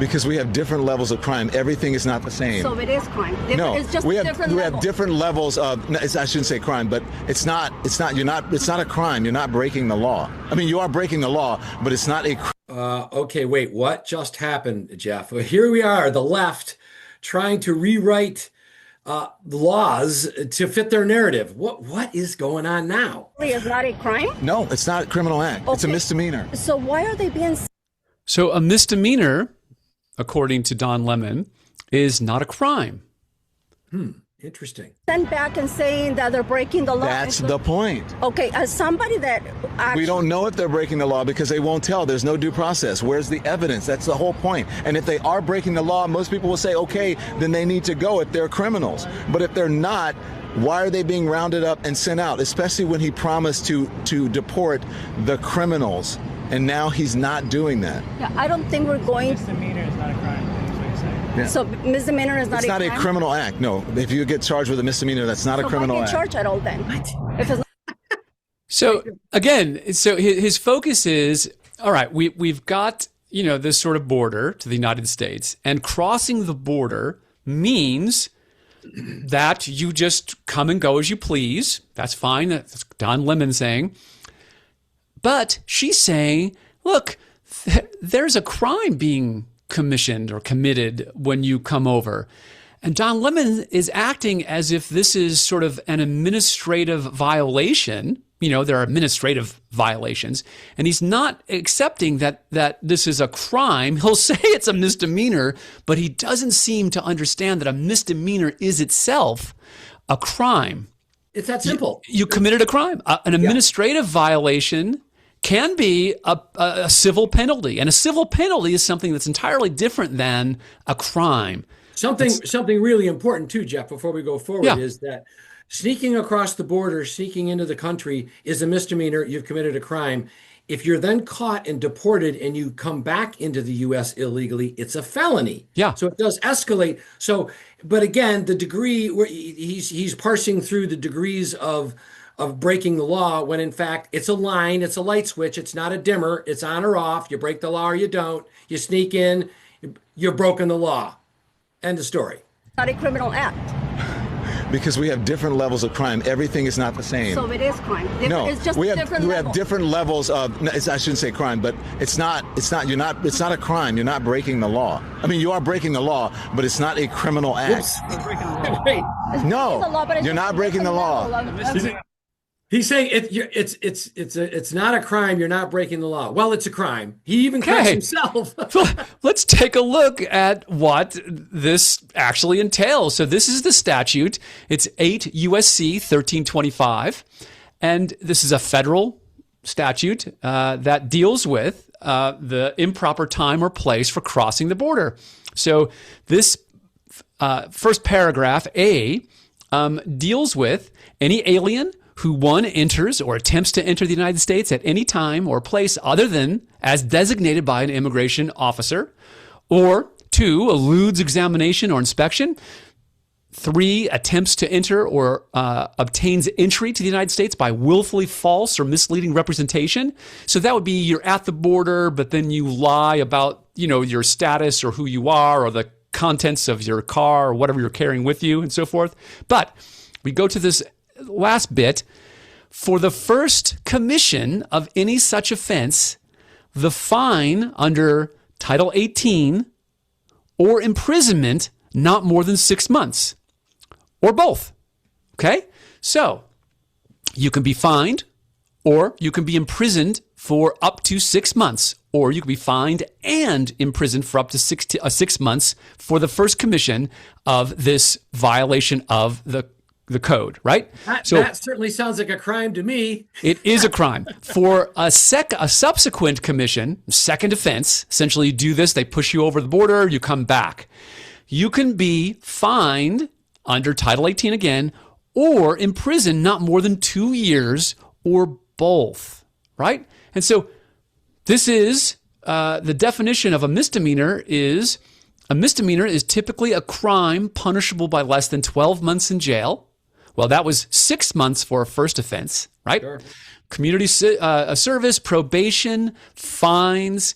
Because we have different levels of crime. Everything is not the same. So it is crime. No, it's just we have different level. have different levels of. I shouldn't say crime, but it's not. It's not a crime. You're not breaking the law. I mean, you are breaking the law, but it's not a. Okay, wait. What just happened, Jeff? Well, here we are, the left, trying to rewrite laws to fit their narrative. What is going on now? It's not a crime? No, it's not a criminal act. Okay. It's a misdemeanor. So why are they being? So a misdemeanor, according to Don Lemon, is not a crime. Interesting. Sent back and saying that they're breaking the law. That's the point. Okay, as somebody that actually... We don't know if they're breaking the law because they won't tell. There's no due process. Where's the evidence? That's the whole point. And if they are breaking the law, most people will say, okay, then they need to go if they're criminals. But if they're not, why are they being rounded up and sent out? Especially when he promised to deport the criminals. And now he's not doing that. Yeah, I don't think we're going... Misdemeanor is not a crime. Yeah. So misdemeanor is not it's a not crime? a criminal act. No, if you get charged with a misdemeanor, that's not a criminal act. So why get charged at all then? What? If it's not... So again, so his focus is, all right, we've got, this sort of border to the United States, and crossing the border means that you just come and go as you please. That's fine. That's Don Lemon saying. But she's saying, look, there's a crime being commissioned or committed when you come over. And Don Lemon is acting as if this is sort of an administrative violation. There are administrative violations, and he's not accepting that this is a crime. He'll say it's a misdemeanor, but he doesn't seem to understand that a misdemeanor is itself a crime. It's that simple. You committed a crime. An administrative violation can be a civil penalty, and a civil penalty is something that's entirely different than a crime. Something really important too, Jeff, before we go forward, is that sneaking across the border, sneaking into the country is a misdemeanor. You've committed a crime. If you're then caught and deported and you come back into the U.S. illegally, it's a felony. Yeah. So it does escalate. So, but again, the degree where he's parsing through the degrees of breaking the law, when in fact it's a line, it's a light switch, it's not a dimmer, it's on or off. You break the law or you don't. You sneak in, you're broken the law. End of story. Not a criminal act. Because we have different levels of crime. Everything is not the same. So it is crime. No, it's just we different have different levels of. I shouldn't say crime, but it's not. You're not. It's not a crime. You're not breaking the law. I mean, you are breaking the law, but it's not a criminal act. Wait. No, you're not breaking the law. He's saying it's not a crime. You're not breaking the law. Well, it's a crime. He even corrects himself. Let's take a look at what this actually entails. So this is the statute. It's 8 U.S.C. 1325, and this is a federal statute that deals with the improper time or place for crossing the border. So this first paragraph, A, deals with any alien who, one, enters or attempts to enter the United States at any time or place other than as designated by an immigration officer, or 2, eludes examination or inspection, 3, attempts to enter or obtains entry to the United States by willfully false or misleading representation. So that would be you're at the border, but then you lie about, your status or who you are or the contents of your car or whatever you're carrying with you and so forth. But we go to this last bit. For the first commission of any such offense, the fine under Title 18 or imprisonment not more than 6 months, or both. Okay? So you can be fined, or you can be imprisoned for up to 6 months, or you can be fined and imprisoned for up to 6 months for the first commission of this violation of the code, right? That certainly sounds like a crime to me. It is a crime. For a subsequent commission, second offense, essentially you do this, they push you over the border, you come back. You can be fined under Title 18 again, or imprisoned not more than 2 years, or both, right? And so this is the definition of a misdemeanor is typically a crime punishable by less than 12 months in jail. Well, that was 6 months for a first offense, right? Sure. Community service, probation, fines,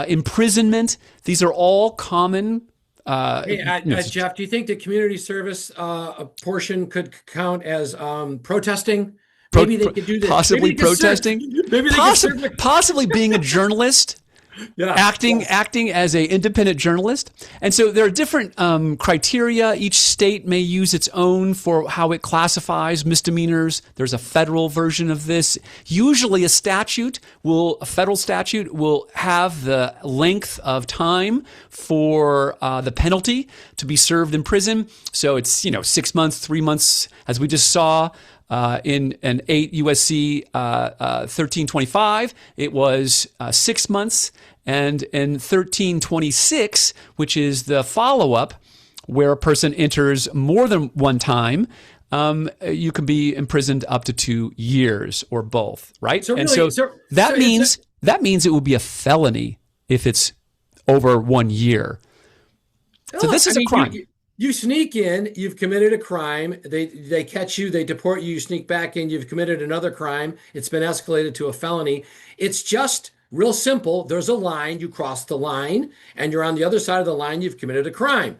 imprisonment. These are all common. Jeff, do you think the community service a portion could count as protesting? Maybe they could do this. Possibly protesting. Maybe they could serve possibly being a journalist. Yeah. Acting as a independent journalist. And so there are different criteria. Each state may use its own for how it classifies misdemeanors. There's a federal version of this. Usually a federal statute will have the length of time for the penalty to be served in prison. So it's, 6 months, 3 months, as we just saw. In an 8 USC 1325, it was 6 months. And in 1326, which is the follow-up, where a person enters more than one time, you can be imprisoned up to 2 years or both, right? That means it would be a felony if it's over 1 year. So this is a crime. You sneak in, you've committed a crime, they catch you, they deport you, you sneak back in, you've committed another crime, it's been escalated to a felony. It's just real simple. There's a line, you cross the line, and you're on the other side of the line, you've committed a crime.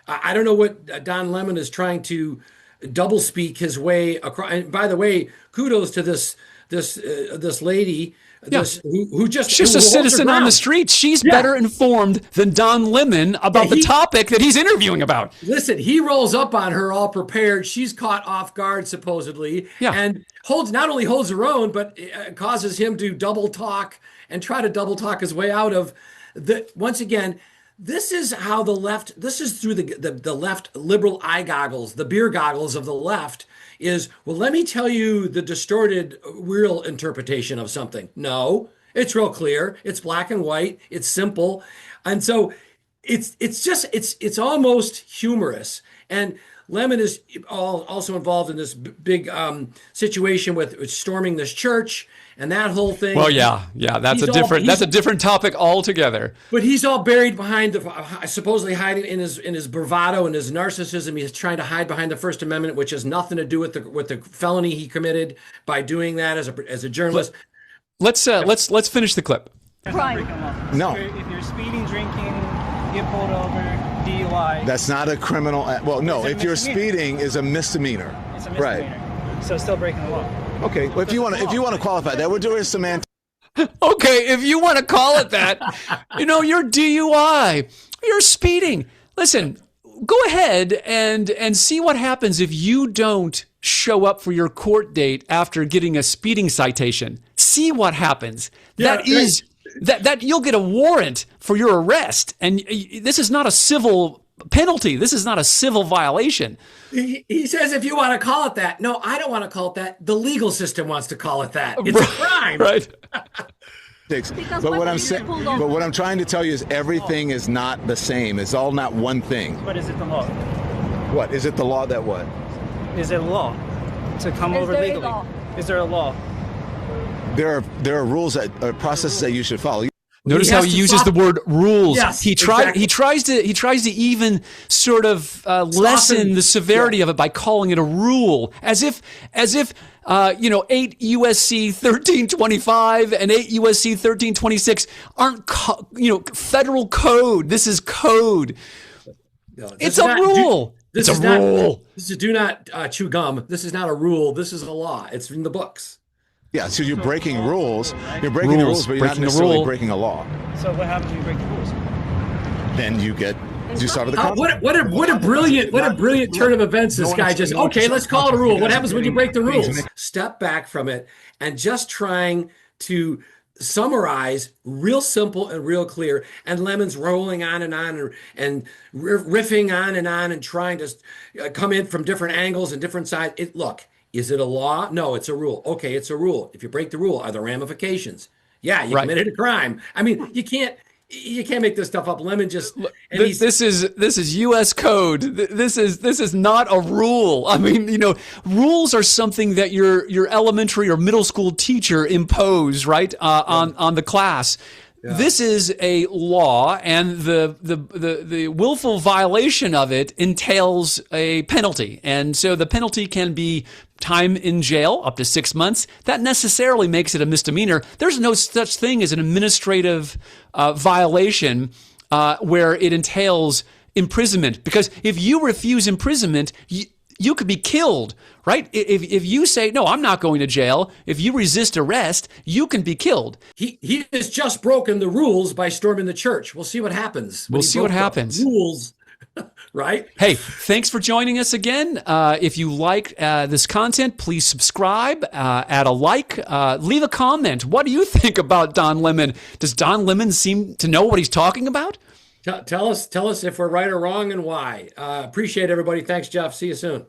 I don't know what Don Lemon is trying to double speak his way across. And by the way, kudos to this lady. Who's just a citizen on the street. She's better informed than Don Lemon about the topic that he's interviewing about. Listen, he rolls up on her all prepared. She's caught off guard, supposedly, and not only holds her own, but causes him to double talk and try to double talk his way out of the. Once again, this is how the left. This is through the left liberal eye goggles, the beer goggles of the left. Let me tell you the distorted real interpretation of something. No, it's real clear. It's black and white. It's simple. And so it's almost humorous. And Lemon is also involved in this big situation with storming this church and that whole thing. Well, that's a different topic altogether. But he's all buried behind supposedly hiding in his bravado and his narcissism. He's trying to hide behind the First Amendment, which has nothing to do with the felony he committed by doing that as a journalist. Let's finish the clip. Crime. No. If you're speeding, drinking, get pulled over, DUI. That's not a criminal. Well, no. If you're speeding, is a misdemeanor. It's a misdemeanor. Right. So still breaking the law. Okay. Well, if you want to qualify that, we're doing semantics. Okay, if you want to call it that, you're DUI, you're speeding. Listen, go ahead and see what happens if you don't show up for your court date after getting a speeding citation. See what happens. That you'll get a warrant for your arrest, and this is not a civil penalty. This is not a civil violation. He says if you want to call it that. No, I don't want to call it that. The legal system wants to call it that. It's a crime. Right. But what I'm trying to tell you is everything is not the same. It's all not one thing. But is it the law? What? Is it the law that what? Is it a law to come over legally? Is there a law? There are rules processes that you should follow. Notice how he uses the word rules. Yes, he tries to even sort of lessen the severity of it by calling it a rule, as if 8 USC 1325 and 8 USC 1326 aren't federal code. This is code. No, it's a rule. It's a rule. This is do not chew gum. This is not a rule. This is a law. It's in the books. Yeah, so you're breaking rules. You're breaking the rules, but you're not necessarily breaking a law. So what happens when you break the rules? Then you start with the consequence. What a brilliant turn of events this guy just. Okay, let's call it a rule. What happens when you break the rules? Step back from it and just trying to summarize real simple and real clear. And Lemon's rolling on and riffing on and trying to come in from different angles and different sides. Look. Is it a law? No, it's a rule. Okay, it's a rule. If you break the rule, are there ramifications? Yeah, you committed a crime. I mean, you can't make this stuff up. Lemon just this is U.S. code. This is not a rule. I mean, rules are something that your elementary or middle school teacher imposed, right, on the class. this is a law, and the willful violation of it entails a penalty. And so the penalty can be time in jail, up to 6 months. That necessarily makes it a misdemeanor. There's no such thing as an administrative violation where it entails imprisonment, because if you refuse imprisonment, you could be killed, right? If you say, no, I'm not going to jail, if you resist arrest, you can be killed. He has just broken the rules by storming the church. We'll see what happens. We'll see what happens. Rules, right? Hey, thanks for joining us again. If you like this content, please subscribe, add a like, leave a comment. What do you think about Don Lemon? Does Don Lemon seem to know what he's talking about? Tell us if we're right or wrong and why. Appreciate everybody. Thanks, Jeff. See you soon.